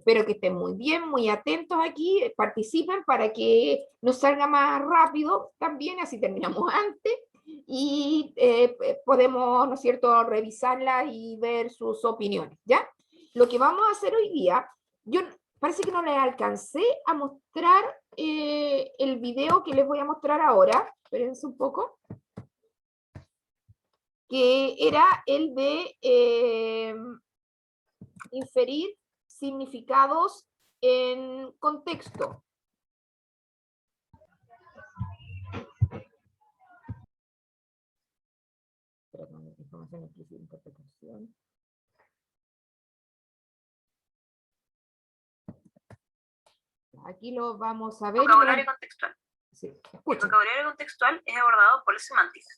Espero que estén muy bien, muy atentos aquí, participen para que nos salga más rápido también, así terminamos antes y podemos, ¿no es cierto?, revisarla y ver sus opiniones, ¿ya? Lo que vamos a hacer hoy día, yo parece que no les alcancé a mostrar el video que les voy a mostrar ahora, espérense un poco, que era el de inferir significados en contexto. Información explícita, interpretación. Aquí lo vamos a ver. Vocabulario contextual. Sí, el vocabulario contextual es abordado por la semántica.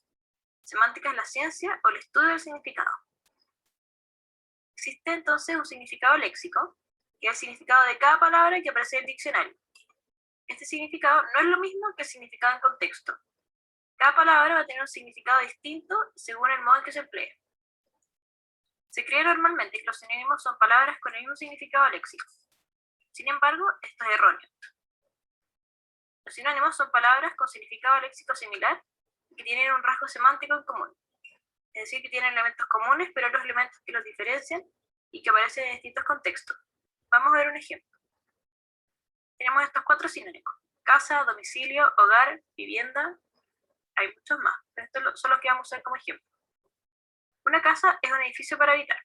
Semántica es la ciencia o el estudio del significado. Existe entonces un significado léxico, que es el significado de cada palabra que aparece en el diccionario. Este significado no es lo mismo que el significado en contexto. Cada palabra va a tener un significado distinto según el modo en que se emplea. Se cree normalmente que los sinónimos son palabras con el mismo significado léxico. Sin embargo, esto es erróneo. Los sinónimos son palabras con significado léxico similar y que tienen un rasgo semántico en común. Es decir, que tienen elementos comunes, pero otros elementos que los diferencian y que aparecen en distintos contextos. Vamos a ver un ejemplo. Tenemos estos 4 sinónimos: casa, domicilio, hogar, vivienda. Hay muchos más, pero estos son los que vamos a usar como ejemplo. Una casa es un edificio para habitar.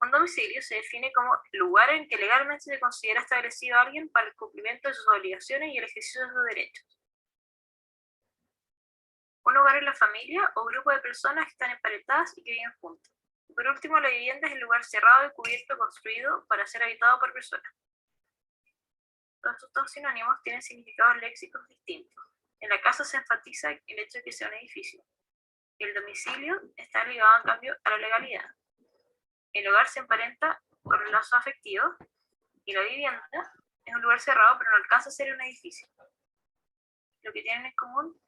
Un domicilio se define como lugar en que legalmente se considera establecido a alguien para el cumplimiento de sus obligaciones y el ejercicio de sus derechos. Un hogar es la familia o grupo de personas que están emparentadas y que viven juntas. Y por último, la vivienda es el lugar cerrado y cubierto construido para ser habitado por personas. Todos estos sinónimos tienen significados léxicos distintos. En la casa se enfatiza el hecho de que sea un edificio. Y el domicilio está ligado, en cambio, a la legalidad. El hogar se emparenta con los lazos afectivos y la vivienda es un lugar cerrado, pero no alcanza a ser un edificio. Lo que tienen en común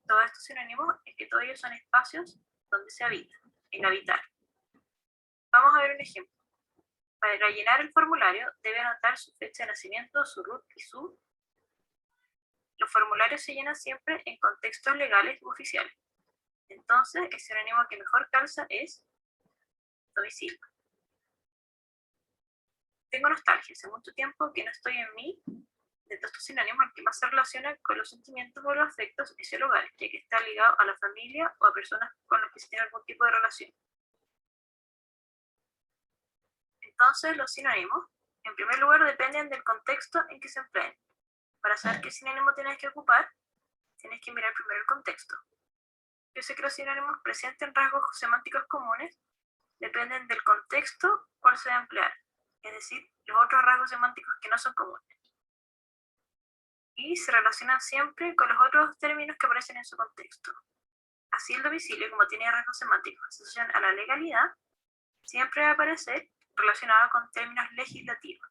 todos estos sinónimos es que todos ellos son espacios donde se habita, el habitar. Vamos a ver un ejemplo. Para llenar el formulario debe anotar su fecha de nacimiento, su RUT y su... Los formularios se llenan siempre en contextos legales u oficiales. Entonces, el sinónimo que mejor calza es domicilio. Tengo nostalgia, hace mucho tiempo que no estoy en mí. De todos estos sinónimos, el que más se relaciona con los sentimientos o los afectos es el hogar, ya que está ligado a la familia o a personas con las que se tiene algún tipo de relación. Entonces, los sinónimos, en primer lugar, dependen del contexto en que se empleen. Para saber qué sinónimo tienes que ocupar, tienes que mirar primero el contexto. Yo sé que los sinónimos presenten rasgos semánticos comunes, dependen del contexto cual se va a emplear, es decir, los otros rasgos semánticos que no son comunes. Y se relacionan siempre con los otros términos que aparecen en su contexto. Así el domicilio, como tiene rasgos semánticos que se asocian a la legalidad, siempre va a aparecer relacionado con términos legislativos.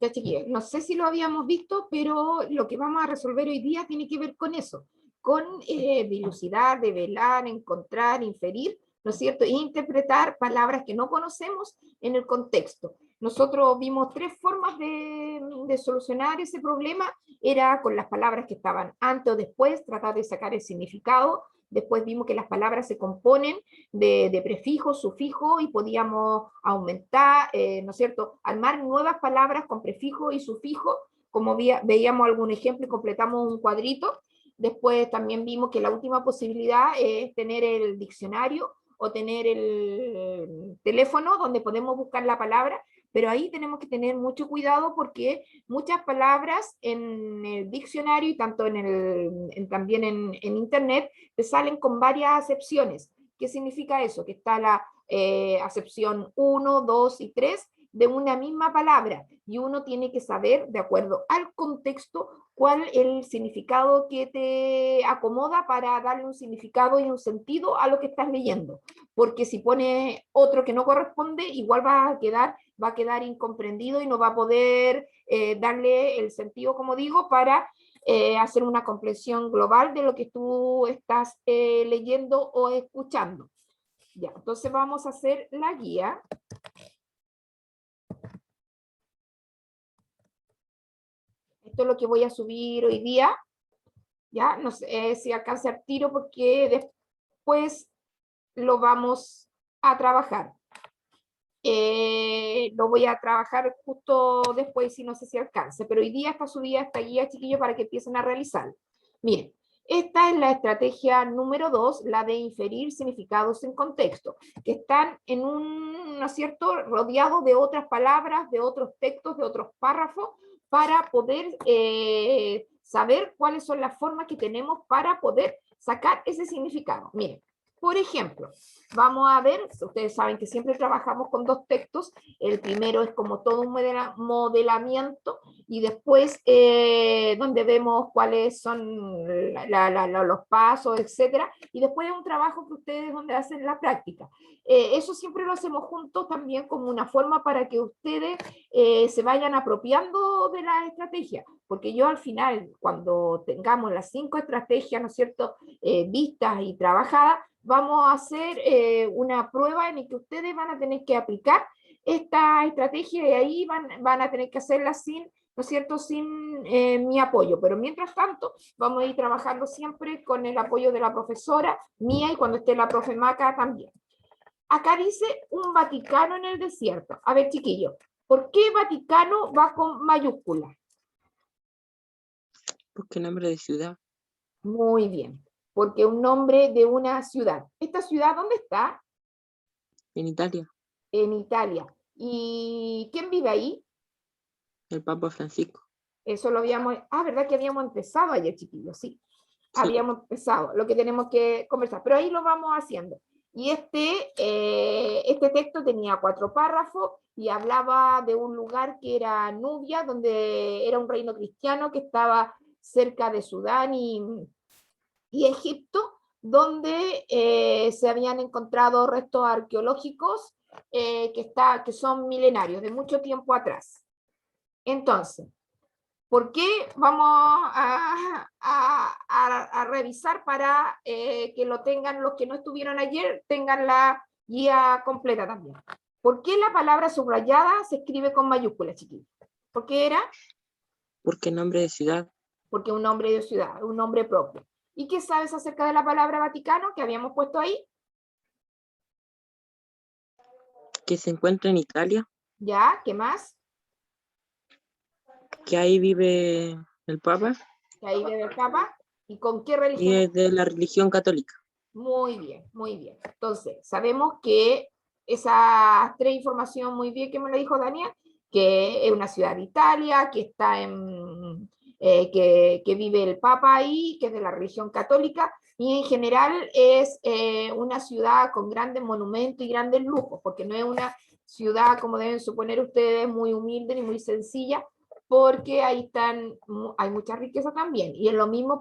Ya, chiquillos, no sé si lo habíamos visto, pero lo que vamos a resolver hoy día tiene que ver con eso, con dilucidar, develar, encontrar, inferir, ¿no es cierto? E interpretar palabras que no conocemos en el contexto. Nosotros vimos 3 formas de solucionar ese problema. Era con las palabras que estaban antes o después, tratar de sacar el significado. Después vimos que las palabras se componen de prefijos, sufijos, y podíamos aumentar, ¿no es cierto?, armar nuevas palabras con prefijo y sufijo, como veíamos algún ejemplo y completamos un cuadrito. Después también vimos que la última posibilidad es tener el diccionario o tener el teléfono donde podemos buscar la palabra, pero ahí tenemos que tener mucho cuidado porque muchas palabras en el diccionario y tanto también en internet te salen con varias acepciones. ¿Qué significa eso? Que está la acepción 1, 2 y 3 de una misma palabra y uno tiene que saber, de acuerdo al contexto, cuál es el significado que te acomoda para darle un significado y un sentido a lo que estás leyendo, porque si pones otro que no corresponde, igual va a quedar incomprendido y no va a poder darle el sentido, como digo, para hacer una comprensión global de lo que tú estás leyendo o escuchando. Ya, entonces vamos a hacer la guía. Esto es lo que voy a subir hoy día. Ya, no sé si alcanza el tiro porque después lo vamos a trabajar. Lo voy a trabajar justo después, si no sé si alcance, pero hoy día está subida esta guía, chiquillos, para que empiecen a realizar. Miren, esta es la estrategia número 2, la de inferir significados en contexto, que están en un, ¿no es cierto?, rodeado de otras palabras, de otros textos, de otros párrafos, para poder saber cuáles son las formas que tenemos para poder sacar ese significado. Miren, por ejemplo, vamos a ver, ustedes saben que siempre trabajamos con dos textos, el primero es como todo un modelamiento y después donde vemos cuáles son los pasos, etcétera, y después es un trabajo que ustedes donde hacen la práctica. Eso siempre lo hacemos juntos también como una forma para que ustedes se vayan apropiando de la estrategia, porque yo al final, cuando tengamos las 5 estrategias, ¿no es cierto?, vistas y trabajadas, vamos a hacer una prueba en la que ustedes van a tener que aplicar esta estrategia y ahí van a tener que hacerla sin, ¿no es cierto?, sin mi apoyo. Pero mientras tanto, vamos a ir trabajando siempre con el apoyo de la profesora mía y cuando esté la profe Maca también. Acá dice un Vaticano en el desierto. A ver, chiquillos, ¿por qué Vaticano va con mayúscula? Porque nombre de ciudad. Muy bien, porque un nombre de una ciudad. ¿Esta ciudad dónde está? En Italia, En Italia. ¿Y quién vive ahí? el Papa Francisco. Eso lo habíamos... Ah, ¿verdad que habíamos empezado ayer, chiquillos? Sí, Sí. habíamos empezado, lo que tenemos que conversar, pero ahí lo vamos haciendo. Y este texto tenía 4 párrafos y hablaba de un lugar que era Nubia, donde era un reino cristiano que estaba cerca de Sudán y Egipto, donde se habían encontrado restos arqueológicos que son milenarios, de mucho tiempo atrás. Entonces, ¿por qué vamos a revisar para que lo tengan los que no estuvieron ayer, tengan la guía completa también? ¿Por qué la palabra subrayada se escribe con mayúsculas, chiquillos? ¿Por qué era? Porque nombre de ciudad. Porque un nombre de ciudad, un nombre propio. ¿Y qué sabes acerca de la palabra Vaticano que habíamos puesto ahí? Que se encuentra en Italia. ¿Ya? ¿Qué más? Que ahí vive el Papa. Que ahí vive el Papa. ¿Y con qué Y religión? es de la religión católica. Muy bien, muy bien. Entonces, sabemos que esas 3 informaciones muy bien que me lo dijo Daniel, que es una ciudad de Italia, que está que vive el Papa ahí, que es de la religión católica, y en general es una ciudad con grandes monumentos y grandes lujos, porque no es una ciudad, como deben suponer ustedes, muy humilde ni muy sencilla, porque ahí hay mucha riqueza también. Y es lo mismo,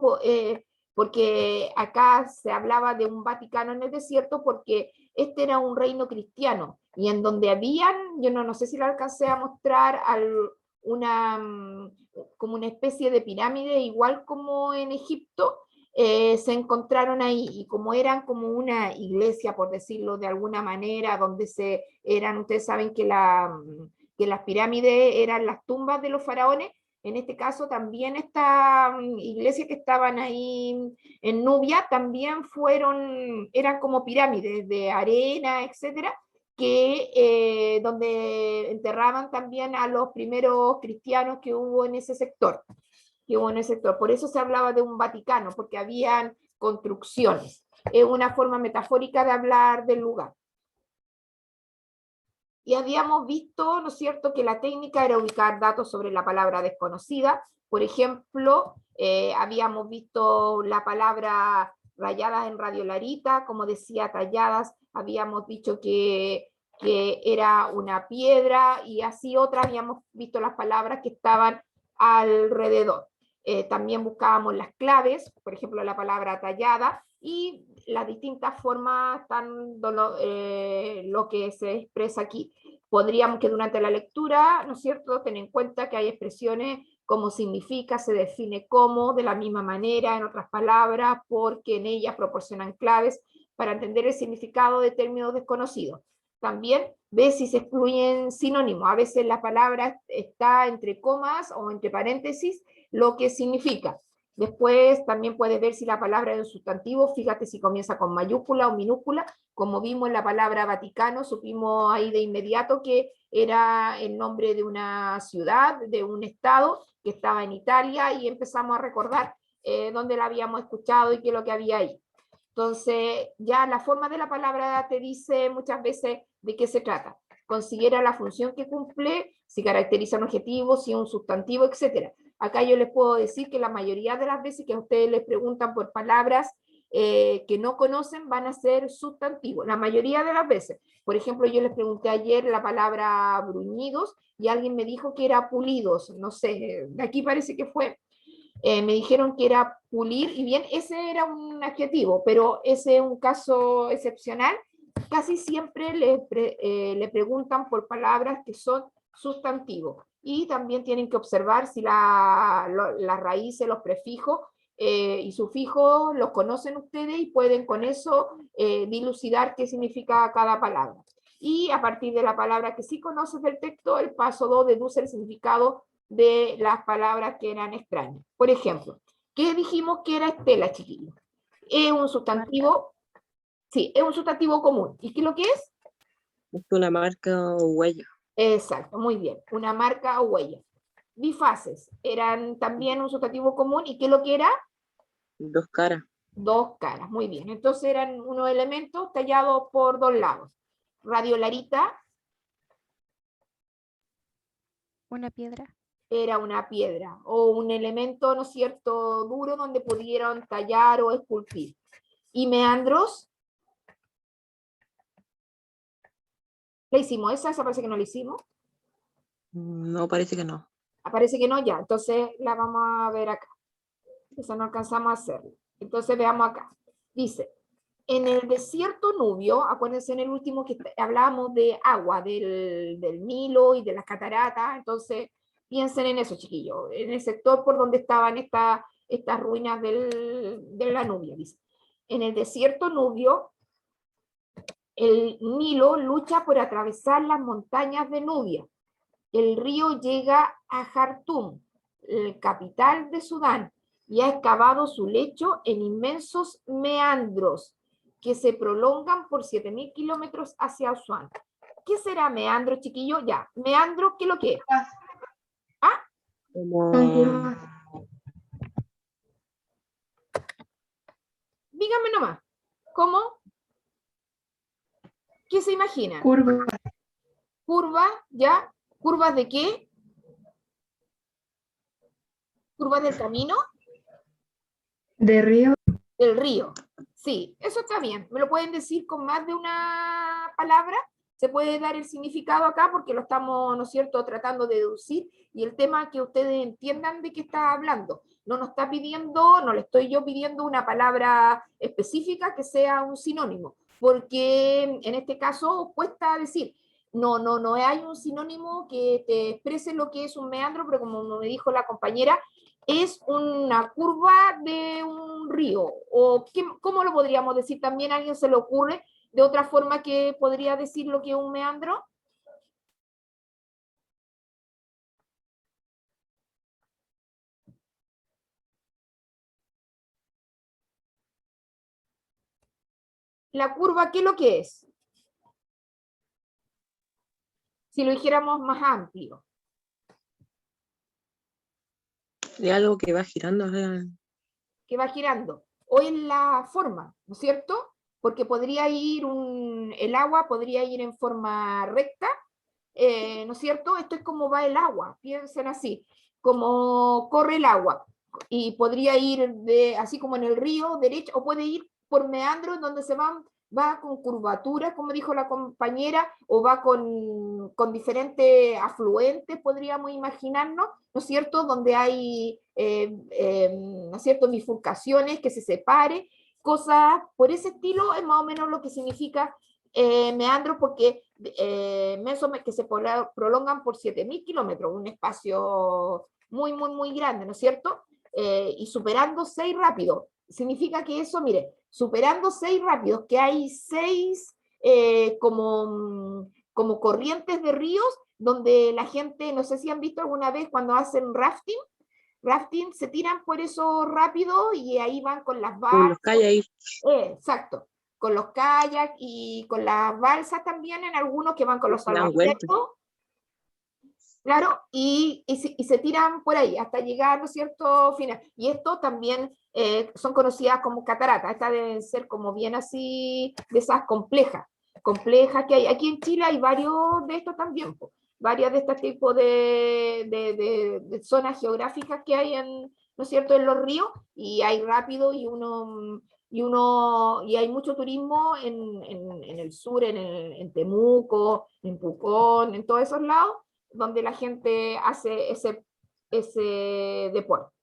porque acá se hablaba de un Vaticano en el desierto porque este era un reino cristiano y en donde habían, yo no sé si lo alcancé a mostrar, como una especie de pirámide, igual como en Egipto, se encontraron ahí y como eran como una iglesia, por decirlo de alguna manera, donde ustedes saben que las pirámides eran las tumbas de los faraones. En este caso también esta iglesia que estaban ahí en Nubia también eran como pirámides de arena, etcétera, donde enterraban también a los primeros cristianos que hubo en ese sector. Por eso se hablaba de un Vaticano, porque habían construcciones. Es una forma metafórica de hablar del lugar. Y habíamos visto, ¿no es cierto?, que la técnica era ubicar datos sobre la palabra desconocida. Por ejemplo, habíamos visto la palabra rayadas en radiolarita, como decía, talladas, habíamos dicho que era una piedra, y así otras habíamos visto las palabras que estaban alrededor. También buscábamos las claves, por ejemplo, la palabra tallada, y las distintas formas dando lo que se expresa aquí. Podríamos que durante la lectura, ¿no es cierto?, tener en cuenta que hay expresiones como significa, se define como, de la misma manera, en otras palabras, porque en ellas proporcionan claves para entender el significado de términos desconocidos. También ve si se excluyen sinónimos. A veces la palabra está entre comas o entre paréntesis, lo que significa. Después también puedes ver si la palabra es un sustantivo, fíjate si comienza con mayúscula o minúscula, como vimos en la palabra Vaticano, supimos ahí de inmediato que era el nombre de una ciudad, de un estado que estaba en Italia, y empezamos a recordar dónde la habíamos escuchado y qué es lo que había ahí. Entonces, ya la forma de la palabra te dice muchas veces de qué se trata. Considera la función que cumple, si caracteriza un objetivo, si es un sustantivo, etc. Acá yo les puedo decir que la mayoría de las veces que a ustedes les preguntan por palabras que no conocen, van a ser sustantivos. La mayoría de las veces. Por ejemplo, yo les pregunté ayer la palabra bruñidos y alguien me dijo que era pulidos. No sé, de aquí parece que fue. Me dijeron que era pulir, y bien, ese era un adjetivo, pero ese es un caso excepcional. Casi siempre le preguntan por palabras que son sustantivos, y también tienen que observar si las raíces, los prefijos y sufijos los conocen ustedes, y pueden con eso dilucidar qué significa cada palabra. Y a partir de la palabra que sí conoces del texto, el paso 2 deduce el significado de las palabras que eran extrañas. Por ejemplo, ¿qué dijimos que era estela, chiquillos? Es un sustantivo, sí, es un sustantivo común. ¿Y qué es lo que es? Es una marca o huella. Exacto, muy bien, una marca o huella. Bifaces eran también un sustantivo común. ¿Y qué es lo que era? 2 caras. 2 caras, muy bien. Entonces eran unos elementos tallados por 2 lados. Radiolarita. Una piedra. Era una piedra o un elemento, ¿no es cierto?, duro donde pudieron tallar o esculpir. ¿Y meandros? ¿La hicimos esa parece que no la hicimos. No, parece que no. Parece que no, ya. Entonces la vamos a ver acá. Esa no alcanzamos a hacerla. Entonces veamos acá. Dice, en el desierto Nubio, acuérdense en el último que hablábamos de agua, del Nilo y de las cataratas. Entonces piensen en eso, chiquillos, en el sector por donde estaban estas ruinas de la Nubia. Dice, en el desierto Nubio, el Nilo lucha por atravesar las montañas de Nubia. El río llega a Jartum, capital de Sudán, y ha excavado su lecho en inmensos meandros que se prolongan por 7.000 kilómetros hacia Asuán. ¿Qué será meandro, chiquillo? Ya, meandro, ¿qué es lo que es? ¿Ah? Como... Dígame nomás, ¿cómo? ¿Qué se imagina? Curva. Curva, ¿ya? ¿Curvas de qué? ¿Curvas del camino? De río. Del río. Sí, eso está bien. ¿Me lo pueden decir con más de una palabra? Se puede dar el significado acá porque lo estamos, ¿no es cierto?, tratando de deducir, y el tema que ustedes entiendan de qué está hablando. No nos está pidiendo, no le estoy yo pidiendo una palabra específica que sea un sinónimo, porque en este caso cuesta decir, no hay un sinónimo que te exprese lo que es un meandro, pero como me dijo la compañera, es una curva de un río. ¿O cómo lo podríamos decir? ¿También a alguien se le ocurre de otra forma que podría decir lo que es un meandro? La curva, ¿qué es lo que es? Si lo dijéramos más amplio. De algo que va girando. Que va girando. O en la forma, ¿no es cierto? Porque podría ir el agua podría ir en forma recta, ¿no es cierto? Esto es como va el agua, piensen así, como corre el agua, y podría ir así como en el río derecho, o puede ir por meandros donde va con curvatura, como dijo la compañera, o va con diferentes afluentes, podríamos imaginarnos, ¿no es cierto?, donde hay, ¿no es cierto?, bifurcaciones, que se separe, cosas por ese estilo. Es más o menos lo que significa meandro, porque mesos que se prolongan por 7.000 kilómetros, un espacio muy, muy, muy grande, ¿no es cierto? Y superando 6 rápido. significa que eso, mire, superando 6 rápidos, que hay 6 como corrientes de ríos, donde la gente, no sé si han visto alguna vez cuando hacen rafting se tiran por eso rápido y ahí van con las Con balsas. los calles ahí. Exacto, con los kayaks y con las balsas también, en algunos que van con los Dan vueltas. salvavientos. Claro, y se tiran por ahí hasta llegar, ¿no es cierto?, final. Y esto también son conocidas como cataratas. Estas deben ser como bien así, de esas complejas que hay. Aquí en Chile hay varios de estos también, po. Varias de este tipo de zonas geográficas que hay ¿no es cierto?, en los ríos, y hay rápido y hay mucho turismo en el sur, en Temuco, en Pucón, en todos esos lados, donde la gente hace ese deporte.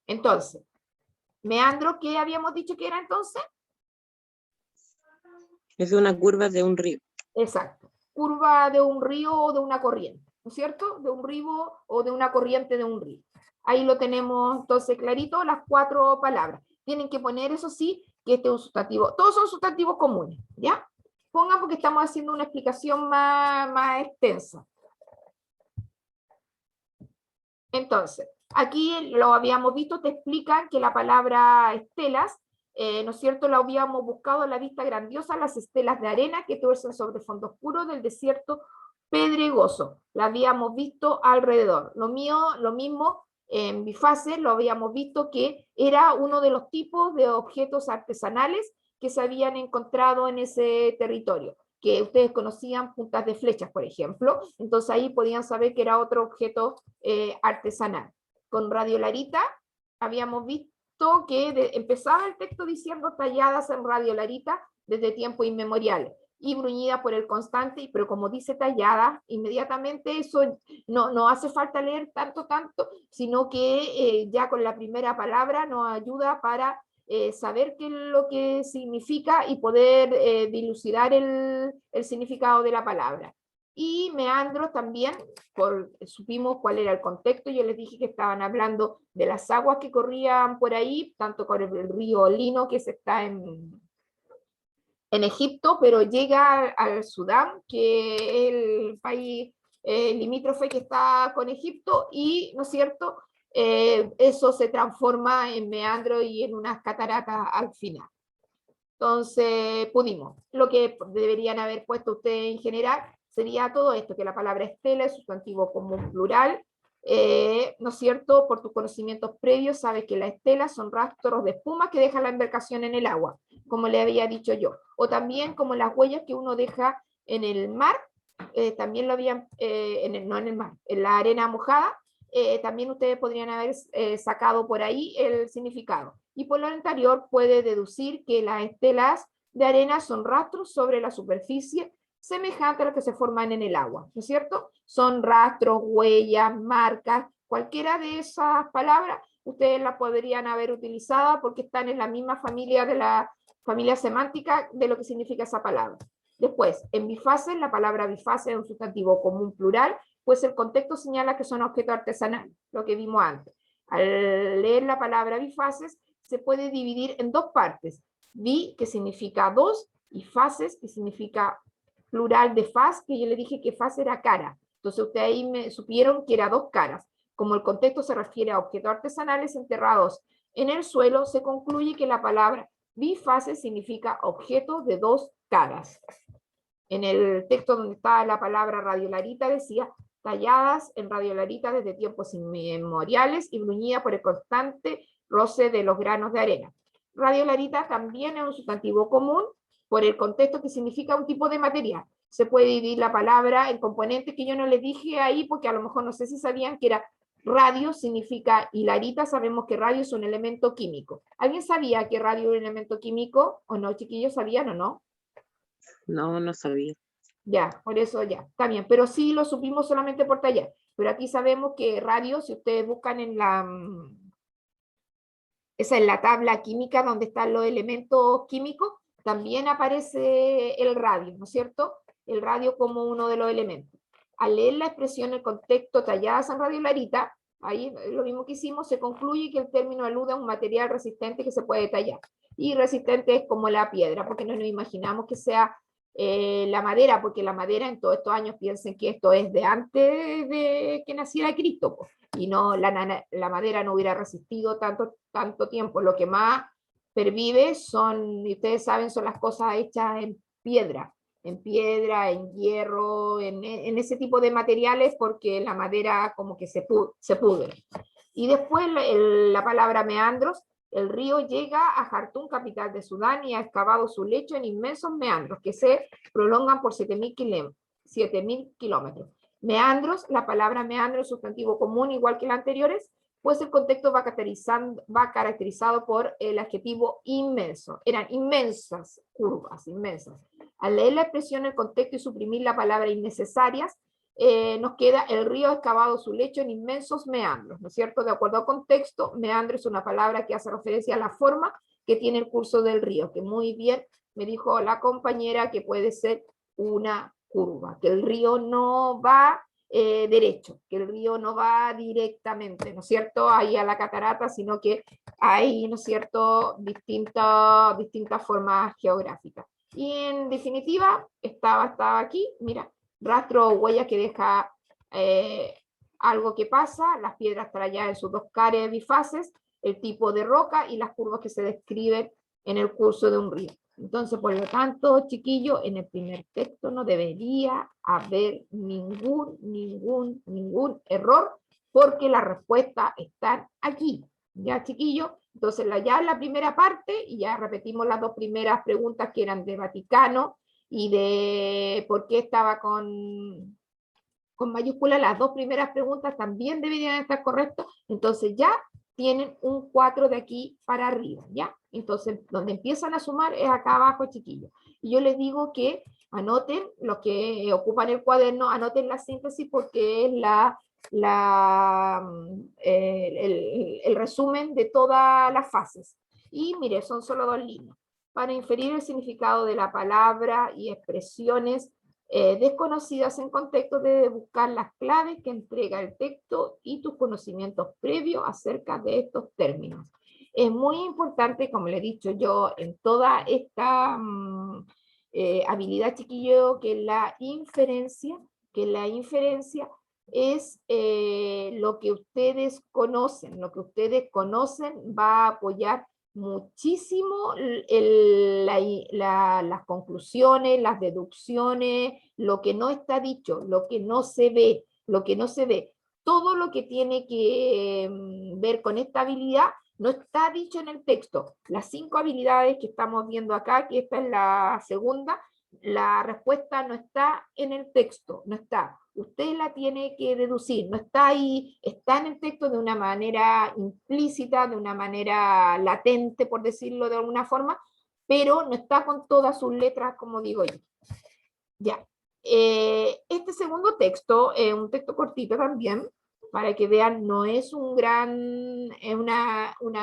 Entonces, meandro, ¿qué habíamos dicho que era entonces? Es una curva de un río. Exacto. Curva de un río o de una corriente, ¿no es cierto? De un río o de una corriente de un río. Ahí lo tenemos entonces clarito, las 4 palabras. Tienen que poner, eso sí, que este es un sustantivo. Todos son sustantivos comunes, ¿ya? Pongan porque estamos haciendo una explicación más extensa. Entonces, aquí lo habíamos visto, te explican que la palabra estelas, ¿no es cierto?, la habíamos buscado en la vista grandiosa, las estelas de arena que tuercen sobre fondo oscuro del desierto pedregoso. La habíamos visto alrededor. Lo mismo en bifase, lo habíamos visto que era uno de los tipos de objetos artesanales que se habían encontrado en ese territorio, que ustedes conocían puntas de flechas, por ejemplo, entonces ahí podían saber que era otro objeto artesanal. Con radiolarita habíamos visto que empezaba el texto diciendo talladas en radiolarita desde tiempos inmemoriales y bruñida por el constante, pero como dice tallada, inmediatamente eso no hace falta leer tanto, sino que ya con la primera palabra nos ayuda para saber qué es lo que significa y poder dilucidar el significado de la palabra. Y meandro también, supimos cuál era el contexto. Yo les dije que estaban hablando de las aguas que corrían por ahí, tanto con el río Lino, que se está en Egipto, pero llega al Sudán, que es el país limítrofe que está con Egipto, y, ¿no es cierto?, eso se transforma en meandro y en unas cataratas al final. Entonces, pudimos. Lo que deberían haber puesto ustedes en general sería todo esto, que la palabra estela es sustantivo común plural, ¿no es cierto? Por tus conocimientos previos sabes que las estelas son rastros de espuma que deja la embarcación en el agua, como le había dicho yo. O también como las huellas que uno deja en el mar, también lo habían, no en el mar, en la arena mojada, también ustedes podrían haber sacado por ahí el significado. Y por lo anterior puede deducir que las estelas de arena son rastros sobre la superficie semejantes a los que se forman en el agua, ¿no es cierto? Son rastros, huellas, marcas, cualquiera de esas palabras ustedes las podrían haber utilizado porque están en la misma familia de la familia semántica de lo que significa esa palabra. Después, en bifaces, la palabra bifase es un sustantivo común plural, pues el contexto señala que son objetos artesanales, lo que vimos antes. Al leer la palabra bifaces, se puede dividir en 2 partes. Bi, que significa 2, y faces, que significa plural de faz, que yo le dije que faz era cara. Entonces ustedes ahí me supieron que era 2 caras. Como el contexto se refiere a objetos artesanales enterrados en el suelo, se concluye que la palabra bifaces significa objeto de 2 caras. En el texto donde está la palabra radiolarita decía talladas en radiolarita desde tiempos inmemoriales y bruñida por el constante roce de los granos de arena. Radiolarita también es un sustantivo común por el contexto que significa un tipo de material. Se puede dividir la palabra en componentes que yo no les dije ahí porque a lo mejor no sé si sabían que era radio significa hilarita, sabemos que radio es un elemento químico. ¿Alguien sabía que radio es un elemento químico o no, chiquillos? ¿Sabían o no? No, no sabía. Ya, por eso ya, está bien, pero sí lo supimos solamente por tallar. Pero aquí sabemos que radio, si ustedes buscan en esa es la tabla química donde están los elementos químicos, también aparece el radio, ¿no es cierto? El radio como uno de los elementos. Al leer la expresión, el contexto talladas en radiolarita, Ahí lo mismo que hicimos, se concluye que el término alude a un material resistente que se puede tallar. Y resistente es como la piedra, porque no nos imaginamos que sea la madera, porque la madera en todos estos años piensen que esto es de antes de que naciera Cristo, pues, y no, la madera no hubiera resistido tanto tiempo. Lo que más pervive son, y ustedes saben, son las cosas hechas en piedra, en hierro, en ese tipo de materiales, porque la madera como que se pudre. Y después la palabra meandros, el río llega a Jartum, capital de Sudán, y ha excavado su lecho en inmensos meandros que se prolongan por 7.000 kilómetros. Meandros, la palabra meandro es sustantivo común, igual que las anteriores, pues el contexto va caracterizado por el adjetivo inmenso. Eran inmensas curvas, inmensas. Al leer la expresión, el contexto y suprimir la palabra innecesarias, nos queda el río ha excavado su lecho en inmensos meandros, ¿no es cierto? De acuerdo al contexto, meandro es una palabra que hace referencia a la forma que tiene el curso del río, que muy bien me dijo la compañera que puede ser una curva, que el río no va derecho, que el río no va directamente, ¿no es cierto?, ahí a la catarata, sino que hay, ¿no es cierto?, distintas formas geográficas. Y en definitiva, estaba aquí, mira, rastro o huella que deja algo que pasa, las piedras tralladas en sus dos caras bifaces, el tipo de roca y las curvas que se describen en el curso de un río. Entonces, por lo tanto, chiquillos, en el primer texto no debería haber ningún error, porque las respuestas están aquí. ¿Ya, chiquillos? Entonces, ya en la primera parte, y ya repetimos las dos primeras preguntas que eran de Vaticano y de por qué estaba con mayúscula, las dos primeras preguntas también deberían estar correctas, entonces ya tienen un 4 de aquí para arriba, ¿ya? Entonces, donde empiezan a sumar es acá abajo, chiquillos. Y yo les digo que anoten, los que ocupan el cuaderno, anoten la síntesis porque es el resumen de todas las fases. Y mire, son solo 2 líneas. Para inferir el significado de la palabra y expresiones desconocidas en contexto, debes buscar las claves que entrega el texto y tus conocimientos previos acerca de estos términos. Es muy importante, como le he dicho yo, en toda esta habilidad, chiquillo, que la inferencia es lo que ustedes conocen. Lo que ustedes conocen va a apoyar muchísimo las conclusiones, las deducciones, lo que no está dicho, lo que no se ve, todo lo que tiene que ver con esta habilidad no está dicho en el texto. Las 5 habilidades que estamos viendo acá, que esta es la segunda, la respuesta no está en el texto, no está. Usted la tiene que deducir, no está ahí, está en el texto de una manera implícita, de una manera latente, por decirlo de alguna forma, pero no está con todas sus letras, como digo yo. Ya. Este segundo texto es un texto cortito también, para que vean, no es una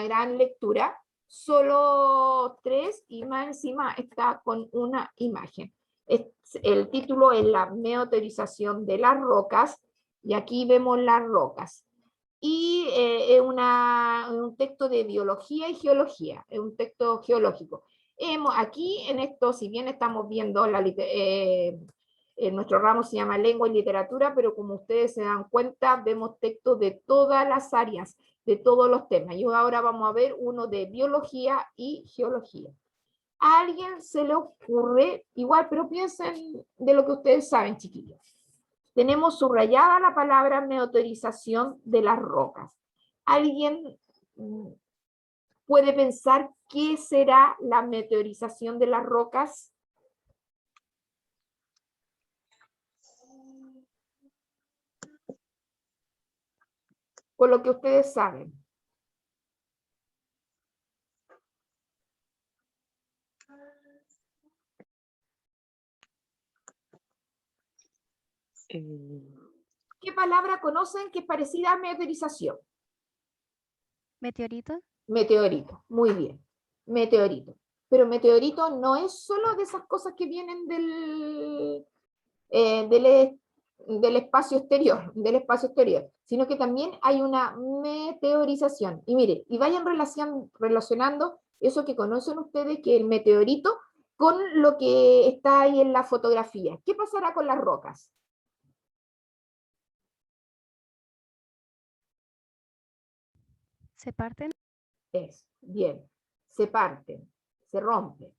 gran lectura, solo 3 y más encima está con una imagen. El título es La meteorización de las rocas, y aquí vemos las rocas. Y es un texto de biología y geología, es un texto geológico. Aquí en esto, si bien estamos viendo nuestro ramo se llama lengua y literatura, pero como ustedes se dan cuenta, vemos textos de todas las áreas, de todos los temas. Y ahora vamos a ver uno de biología y geología. ¿A alguien se le ocurre, igual, pero piensen de lo que ustedes saben, chiquillos? Tenemos subrayada la palabra meteorización de las rocas. ¿Alguien puede pensar qué será la meteorización de las rocas? Con lo que ustedes saben. ¿Qué palabra conocen que es parecida a meteorización? ¿Meteorito? Meteorito, muy bien. Meteorito. Pero meteorito no es solo de esas cosas que vienen del del espacio exterior, sino que también hay una meteorización. Y mire, y vayan relacionando eso que conocen ustedes, que el meteorito, con lo que está ahí en la fotografía. ¿Qué pasará con las rocas? ¿Se parten? Bien, se parten, se rompen.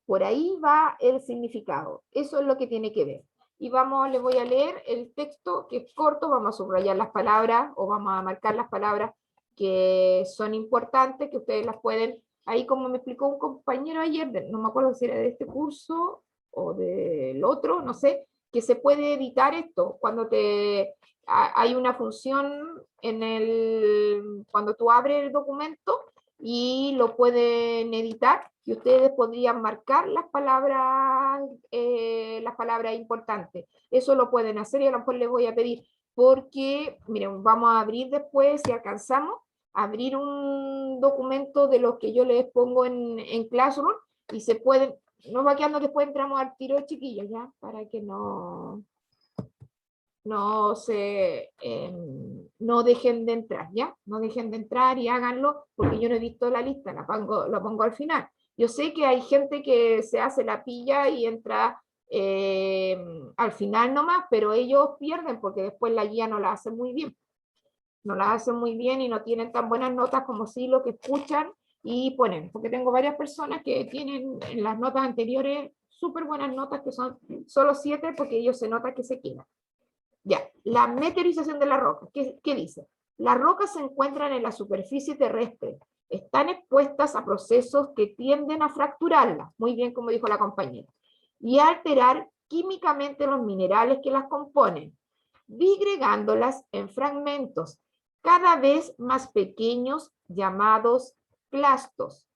Por ahí va el significado. Eso es lo que tiene que ver. Y les voy a leer el texto, que es corto, vamos a subrayar las palabras, o vamos a marcar las palabras que son importantes, que ustedes las pueden, ahí como me explicó un compañero ayer, no me acuerdo si era de este curso, o del otro, no sé, que se puede editar esto, cuando hay una función cuando tú abres el documento, y lo pueden editar, y ustedes podrían marcar las palabras importantes. Eso lo pueden hacer, y a lo mejor les voy a pedir, porque, miren, vamos a abrir después, si alcanzamos, abrir un documento de los que yo les pongo en Classroom, y se pueden, nos va quedando, después entramos al tiro, chiquillos, ya, para que no dejen de entrar, ¿ya? No dejen de entrar y háganlo, porque yo no he visto la lista, la pongo al final. Yo sé que hay gente que se hace la pilla y entra al final nomás, pero ellos pierden, porque después la guía no la hace muy bien. No la hacen muy bien y no tienen tan buenas notas como si lo que escuchan y ponen, porque tengo varias personas que tienen en las notas anteriores súper buenas notas, que son solo 7, porque ellos se nota que se quedan. Ya, la meteorización de la roca. ¿Qué dice? Las rocas se encuentran en la superficie terrestre. Están expuestas a procesos que tienden a fracturarlas, muy bien como dijo la compañera, y a alterar químicamente los minerales que las componen, disgregándolas en fragmentos cada vez más pequeños llamados clastos.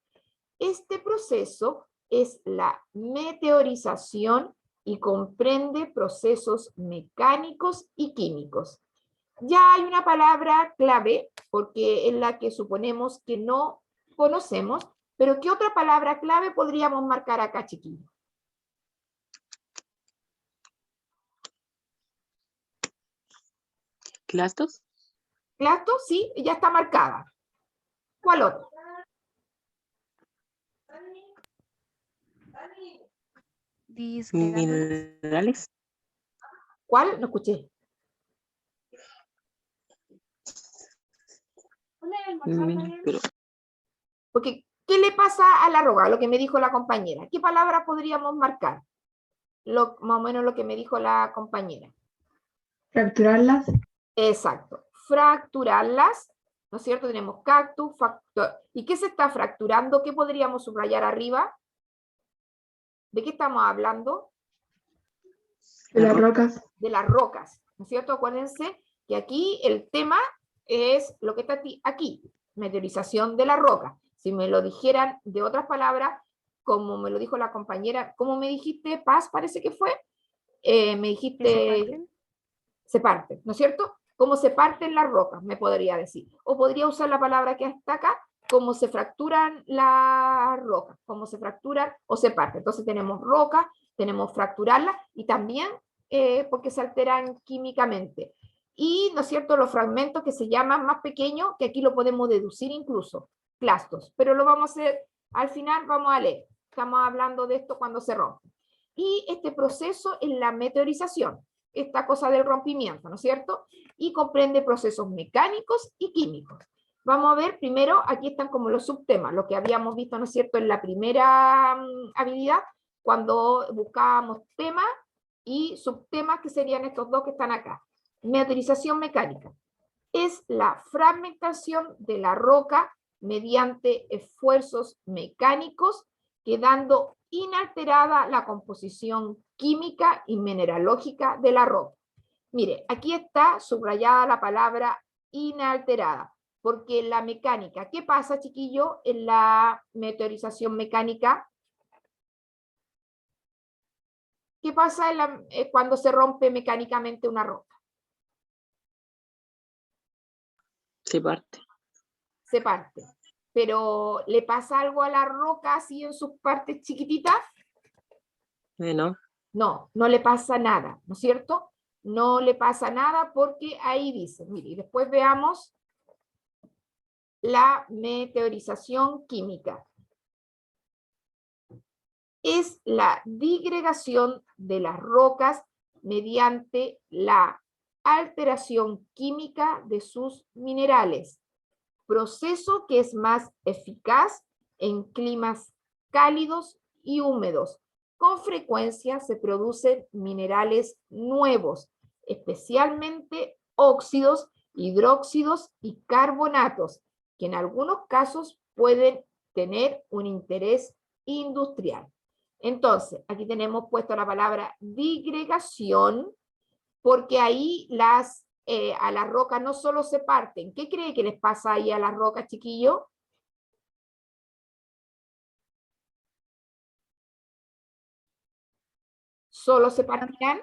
Este proceso es la meteorización y comprende procesos mecánicos y químicos. Ya hay una palabra clave, porque es la que suponemos que no conocemos, pero ¿qué otra palabra clave podríamos marcar acá, chiquillos? ¿Clastos? ¿Clasto? Sí, ya está marcada. ¿Cuál otra? Disgregándolas. ¿Minerales? ¿Cuál? No escuché. Pero Porque, ¿qué le pasa a la roca? Lo que me dijo la compañera. ¿Qué palabra podríamos marcar? Más o menos lo que me dijo la compañera. Fracturarlas. Exacto. Fracturarlas, ¿no es cierto? Tenemos cactus, ¿y qué se está fracturando? ¿Qué podríamos subrayar arriba? ¿De qué estamos hablando? De las rocas. De las rocas, ¿no es cierto? Acuérdense que aquí el tema es lo que está aquí, meteorización de la roca. Si me lo dijeran de otras palabras, como me lo dijo la compañera, ¿cómo me dijiste? Paz, parece que fue. Me dijiste, se parten, ¿no es cierto? ¿Cómo se parten las rocas? Me podría decir. O podría usar la palabra que está acá, cómo se fracturan las rocas, cómo se fracturan o se parten. Entonces tenemos rocas, tenemos fracturarlas, y también porque se alteran químicamente. Y, ¿no es cierto?, los fragmentos que se llaman más pequeños, que aquí lo podemos deducir incluso, clastos, pero lo vamos a hacer al final, vamos a leer. Estamos hablando de esto cuando se rompe. Y este proceso es la meteorización, esta cosa del rompimiento, ¿no es cierto? Y comprende procesos mecánicos y químicos. Vamos a ver primero, aquí están como los subtemas, lo que habíamos visto, ¿no es cierto?, en la primera habilidad, cuando buscábamos temas y subtemas, que serían estos dos que están acá. Meteorización mecánica. Es la fragmentación de la roca mediante esfuerzos mecánicos, quedando inalterada la composición química y mineralógica de la roca. Mire, aquí está subrayada la palabra inalterada, porque la mecánica, ¿qué pasa, chiquillo, en la meteorización mecánica? ¿Qué pasa cuando se rompe mecánicamente una roca? se parte. Se parte. Pero ¿le pasa algo a la roca así en sus partes chiquititas? No. No, no le pasa nada, ¿no es cierto? no le pasa nada porque ahí dice, mire, y después veamos la meteorización química. Es la digregación de las rocas mediante la alteración química de sus minerales, proceso que es más eficaz en climas cálidos y húmedos. Con frecuencia se producen minerales nuevos, especialmente óxidos, hidróxidos y carbonatos, que en algunos casos pueden tener un interés industrial. Entonces, aquí tenemos puesto la palabra digregación, porque ahí a las rocas no solo se parten. ¿Qué cree que les pasa ahí a las rocas, chiquillos? ¿Solo se partirán?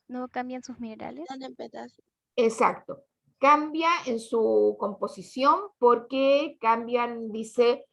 ¿No cambian sus minerales? Exacto. Cambia en su composición porque cambian, dice,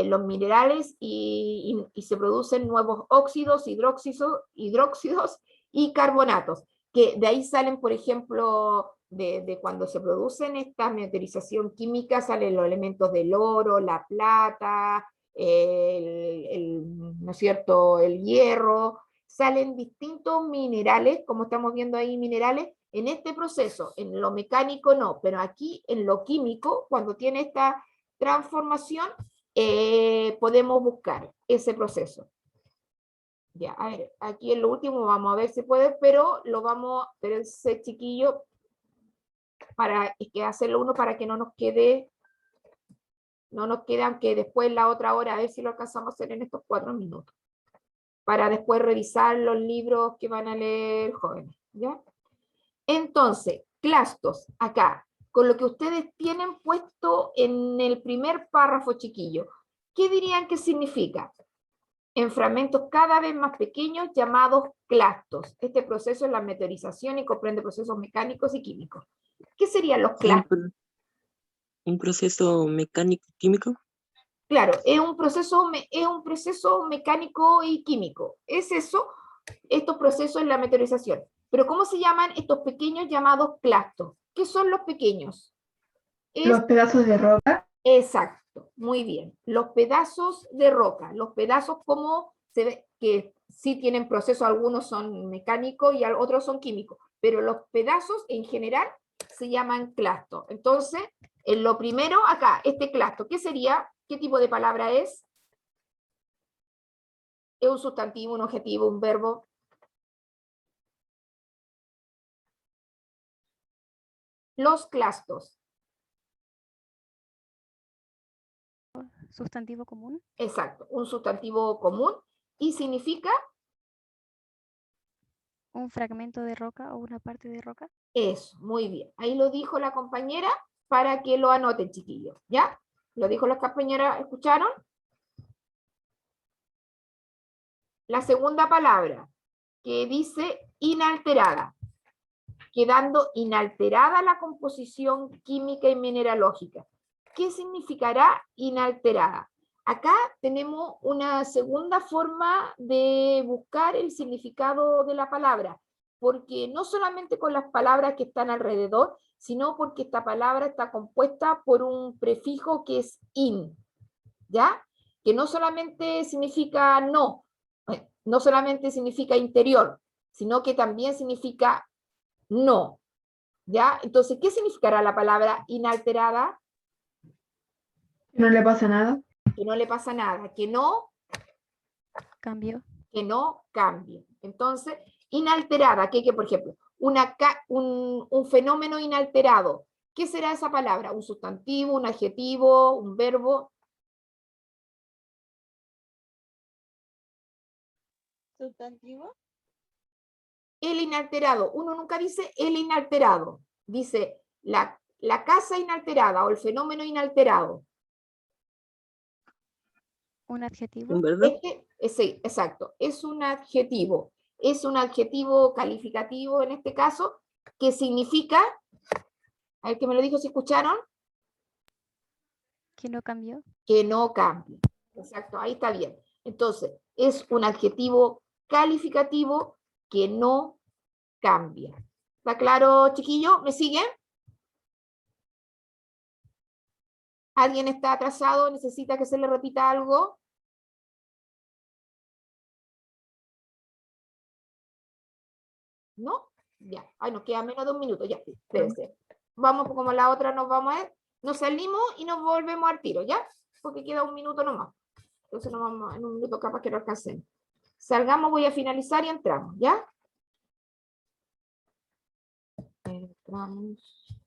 los minerales y se producen nuevos óxidos, hidróxidos y carbonatos, que de ahí salen, por ejemplo, de cuando se producen esta meteorización química, salen los elementos del oro, la plata, ¿no es cierto?, el hierro, salen distintos minerales, como estamos viendo ahí, minerales, en este proceso. En lo mecánico no, pero aquí en lo químico, cuando tiene esta transformación, podemos buscar ese proceso. Ya, a ver, aquí en lo último vamos a ver si puede, pero ese chiquillo, hay que hacerlo uno para que no nos quede, aunque después la otra hora, a ver si lo alcanzamos a hacer en estos 4 minutos, para después revisar los libros que van a leer jóvenes, ¿ya? Entonces, clastos, acá, con lo que ustedes tienen puesto en el primer párrafo, chiquillo, ¿qué dirían que significa? En fragmentos cada vez más pequeños llamados clastos. Este proceso es la meteorización y comprende procesos mecánicos y químicos. ¿Qué serían los clastos? Un proceso mecánico-químico. Claro, es un proceso mecánico y químico. Es eso, estos procesos en la meteorización. Pero ¿cómo se llaman estos pequeños llamados clastos? ¿Qué son los pequeños? Los pedazos de roca. Exacto, muy bien. Los pedazos de roca, los pedazos como se ve que sí tienen proceso, algunos son mecánicos y otros son químicos, pero los pedazos en general se llaman clastos. Entonces, en lo primero acá, este clasto, ¿qué sería? ¿Qué tipo de palabra es? ¿Es un sustantivo, un adjetivo, un verbo? Los clastos. ¿Sustantivo común? Exacto, un sustantivo común y significa ¿Un fragmento de roca o una parte de roca? eso, muy bien. Ahí lo dijo la compañera para que lo anoten, chiquillos, ¿ya? Lo dijo la compañera, ¿escucharon? La segunda palabra, que dice inalterada, quedando inalterada la composición química y mineralógica. ¿Qué significará inalterada? Acá tenemos una segunda forma de buscar el significado de la palabra, porque no solamente con las palabras que están alrededor, sino porque esta palabra está compuesta por un prefijo que es in, ¿ya? Que no solamente significa no solamente significa interior, sino que también significa no, ¿ya? Entonces, ¿qué significará la palabra inalterada? No le pasa nada. Que no le pasa nada, que no cambie. Entonces, inalterada, que por ejemplo, un fenómeno inalterado, ¿qué será esa palabra? ¿Un sustantivo, un adjetivo, un verbo? ¿Sustantivo? El inalterado, uno nunca dice el inalterado, dice la casa inalterada o el fenómeno inalterado. ¿Un adjetivo? ¿Un verbo? Sí, exacto, es un adjetivo calificativo en este caso, que significa, a ver que me lo dijo si escucharon, ¿Que no cambió? que no cambie. Exacto, ahí está bien. Entonces, es un adjetivo calificativo que no cambia. ¿Está claro, chiquillo? ¿Me siguen? ¿Alguien está atrasado? ¿Necesita que se le repita algo? ¿No? Ya. Ay, nos queda menos de un minuto. Ya, espérense. Vamos, como la otra nos vamos a ver. Nos salimos y nos volvemos al tiro, ¿ya? Porque queda un minuto nomás. Entonces nos vamos en un minuto capaz que no alcancemos. Salgamos, voy a finalizar y entramos, ¿ya? Entramos.